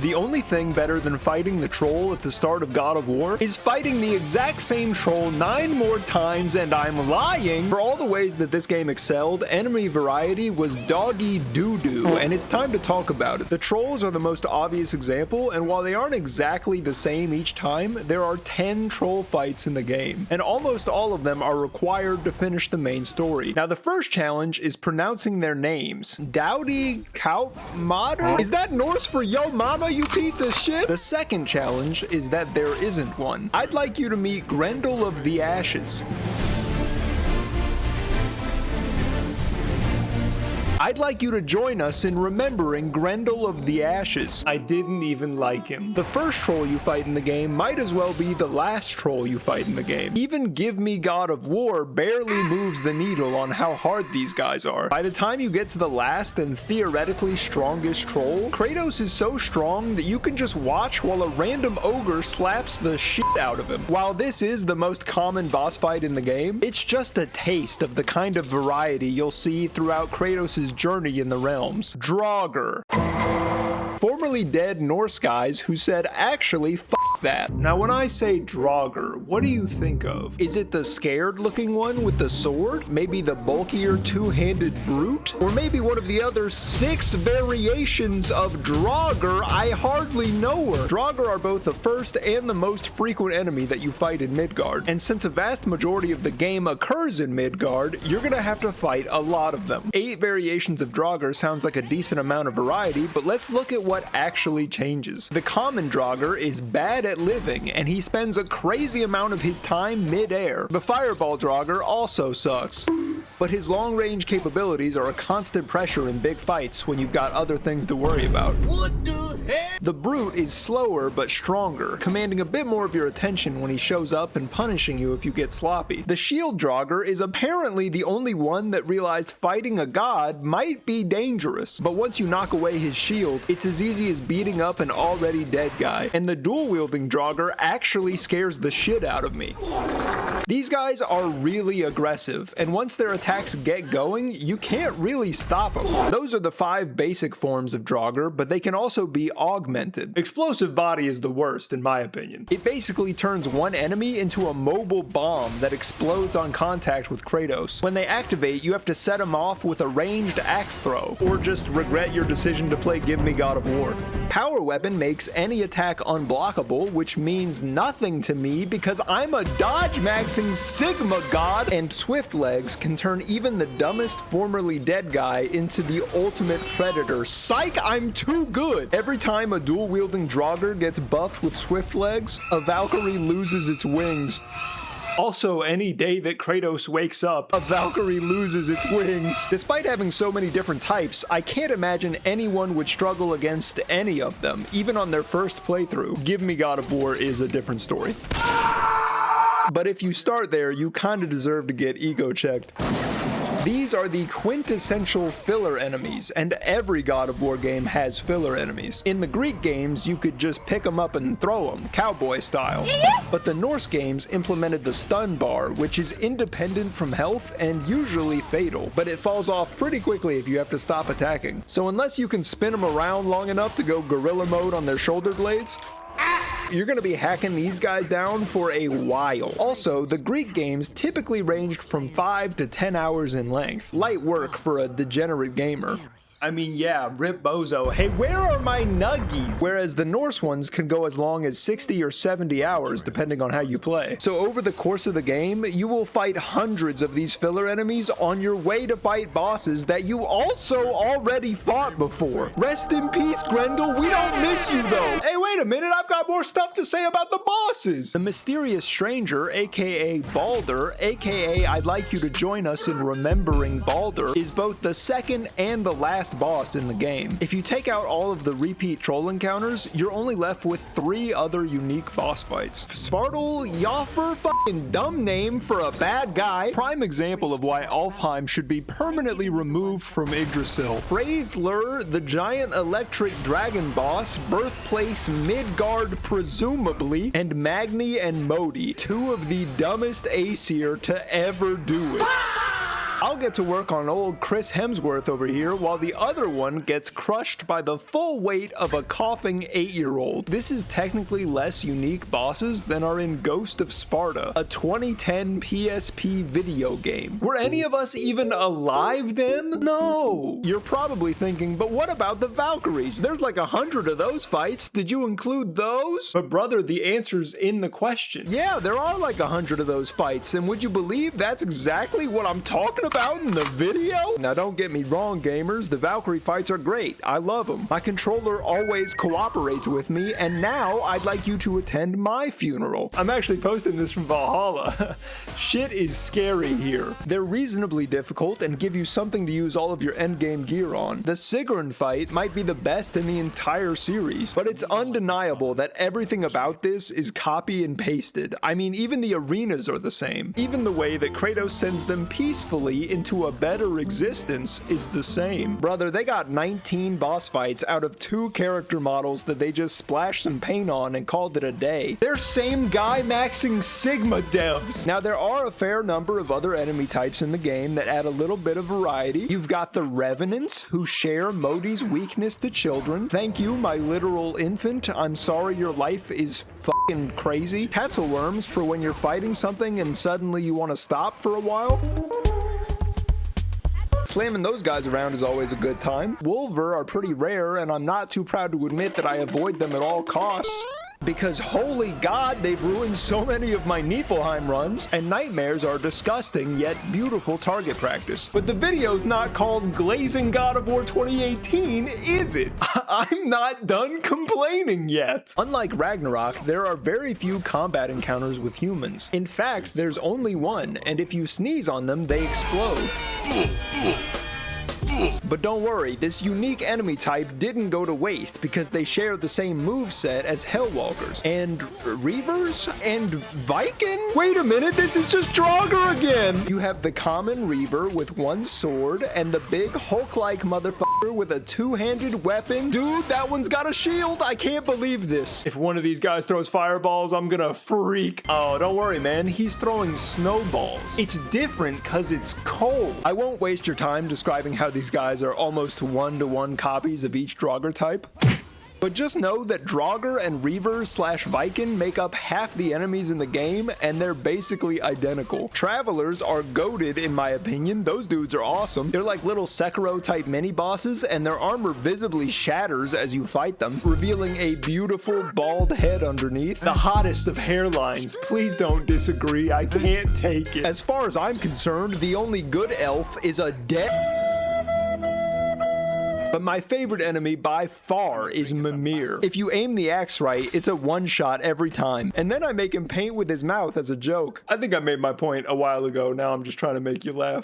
The only thing better than fighting the troll at the start of God of War is fighting the exact same troll 9 more times, and I'm lying. For all the ways that this game excelled, enemy variety was doggy doo-doo, and it's time to talk about it. The trolls are the most obvious example, and while they aren't exactly the same each time, there are 10 troll fights in the game, and almost all of them are required to finish the main story. Now, the first challenge is pronouncing their names. Dowdy Kaupmader? Is that Norse for yo mama, you piece of shit? The second challenge is that there isn't one. I'd like you to meet Grendel of the Ashes. I'd like you to join us in remembering Grendel of the Ashes. I didn't even like him. The first troll you fight in the game might as well be the last troll you fight in the game. Even Give Me God of War barely moves the needle on how hard these guys are. By the time you get to the last and theoretically strongest troll, Kratos is so strong that you can just watch while a random ogre slaps the shit out of him. While this is the most common boss fight in the game, it's just a taste of the kind of variety you'll see throughout Kratos' journey in the realms. Draugr. Formerly dead Norse guys who said, actually, fuck that. Now, when I say Draugr, what do you think of? Is it the scared looking one with the sword? Maybe the bulkier two-handed brute? Or maybe one of the other 6 variations of Draugr? I hardly know her. Draugr are both the first and the most frequent enemy that you fight in Midgard. And since a vast majority of the game occurs in Midgard, you're gonna have to fight a lot of them. 8 variations of Draugr sounds like a decent amount of variety, but let's look at what actually changes. The common Draugr is bad at living, and he spends a crazy amount of his time mid-air. The Fireball Draugr also sucks, but his long-range capabilities are a constant pressure in big fights when you've got other things to worry about. What the heck? The Brute is slower but stronger, commanding a bit more of your attention when he shows up and punishing you if you get sloppy. The Shield Draugr is apparently the only one that realized fighting a god might be dangerous, but once you knock away his shield, it's as easy as beating up an already dead guy. And the dual-wielding Draugr actually scares the shit out of me. These guys are really aggressive, and once their attacks get going, you can't really stop them. Those are the 5 basic forms of Draugr, but they can also be augmented. Explosive Body is the worst, in my opinion. It basically turns one enemy into a mobile bomb that explodes on contact with Kratos. When they activate, you have to set them off with a ranged axe throw, or just regret your decision to play Give Me God of War. Power Weapon makes any attack unblockable, which means nothing to me because I'm a dodge maxing Sigma god, and Swift Legs can turn even the dumbest formerly dead guy into the ultimate predator. Psych, I'm too good! Every time a dual-wielding Draugr gets buffed with Swift Legs, a Valkyrie loses its wings. Also, any day that Kratos wakes up, a Valkyrie loses its wings. Despite having so many different types, I can't imagine anyone would struggle against any of them, even on their first playthrough. Give Me God of War is a different story. But if you start there, you kinda deserve to get ego checked. These are the quintessential filler enemies, and every God of War game has filler enemies. In the Greek games, you could just pick them up and throw them, cowboy style. But the Norse games implemented the stun bar, which is independent from health and usually fatal, but it falls off pretty quickly if you have to stop attacking. So unless you can spin them around long enough to go gorilla mode on their shoulder blades, you're gonna be hacking these guys down for a while. Also, the Greek games typically ranged from 5 to 10 hours in length. Light work for a degenerate gamer. I mean, yeah, rip bozo. Hey, where are my nuggies? Whereas the Norse ones can go as long as 60 or 70 hours, depending on how you play. So over the course of the game, you will fight hundreds of these filler enemies on your way to fight bosses that you also already fought before. Rest in peace, Grendel. We don't miss you, though. Hey, wait a minute. I've got more stuff to say about the bosses. The Mysterious Stranger, aka Baldur, aka I'd like you to join us in remembering Baldur, is both the second and the last boss in the game. If you take out all of the repeat troll encounters, you're only left with 3 other unique boss fights. Svartal Jaffer, fucking dumb name for a bad guy. Prime example of why Alfheim should be permanently removed from Yggdrasil. Phraslur, the giant electric dragon boss, birthplace Midgard presumably, and Magni and Modi, 2 of the dumbest Aesir to ever do it. I'll get to work on old Chris Hemsworth over here while the other one gets crushed by the full weight of a coughing 8-year-old. This is technically less unique bosses than are in Ghost of Sparta, a 2010 PSP video game. Were any of us even alive then? No! You're probably thinking, but what about the Valkyries? There's like 100 of those fights. Did you include those? But brother, the answer's in the question. Yeah, there are like 100 of those fights, and would you believe that's exactly what I'm talking about in the video? Now don't get me wrong, gamers, the Valkyrie fights are great. I love them. My controller always cooperates with me, and now I'd like you to attend my funeral. I'm actually posting this from Valhalla. Shit is scary here. They're reasonably difficult and give you something to use all of your endgame gear on. The Sigrun fight might be the best in the entire series, but it's undeniable that everything about this is copy and pasted. I mean, even the arenas are the same. Even the way that Kratos sends them peacefully into a better existence is the same. Brother, they got 19 boss fights out of 2 character models that they just splashed some paint on and called it a day. They're same guy maxing Sigma devs. Now, there are a fair number of other enemy types in the game that add a little bit of variety. You've got the Revenants, who share Modi's weakness to children. Thank you, my literal infant. I'm sorry your life is fucking crazy. Tetzelworms for when you're fighting something and suddenly you want to stop for a while. Slamming those guys around is always a good time. Wolver are pretty rare, and I'm not too proud to admit that I avoid them at all costs. Because holy god, they've ruined so many of my Niflheim runs, and nightmares are disgusting yet beautiful target practice. But the video's not called Glazing God of War 2018, is it? I'm not done complaining yet. Unlike Ragnarok, there are very few combat encounters with humans. In fact, there's only one, and if you sneeze on them, they explode. But don't worry, this unique enemy type didn't go to waste because they share the same moveset as Hellwalkers and Reavers and Viking? Wait a minute, this is just Draugr again! You have the common Reaver with one sword and the big Hulk-like motherfucker with a 2-handed weapon. Dude, that one's got a shield! I can't believe this. If one of these guys throws fireballs, I'm gonna freak. Oh, don't worry, man, he's throwing snowballs. It's different cause it's cold. I won't waste your time describing how these guys are almost 1-to-1 copies of each Draugr type. But just know that Draugr and Reavers/Viking make up half the enemies in the game, and they're basically identical. Travelers are goated in my opinion. Those dudes are awesome. They're like little Sekiro-type mini-bosses, and their armor visibly shatters as you fight them, revealing a beautiful bald head underneath. The hottest of hairlines. Please don't disagree. I can't take it. As far as I'm concerned, the only good elf is a dead... But my favorite enemy by far is Mimir. If you aim the axe right, it's a one-shot every time. And then I make him paint with his mouth as a joke. I think I made my point a while ago. Now I'm just trying to make you laugh.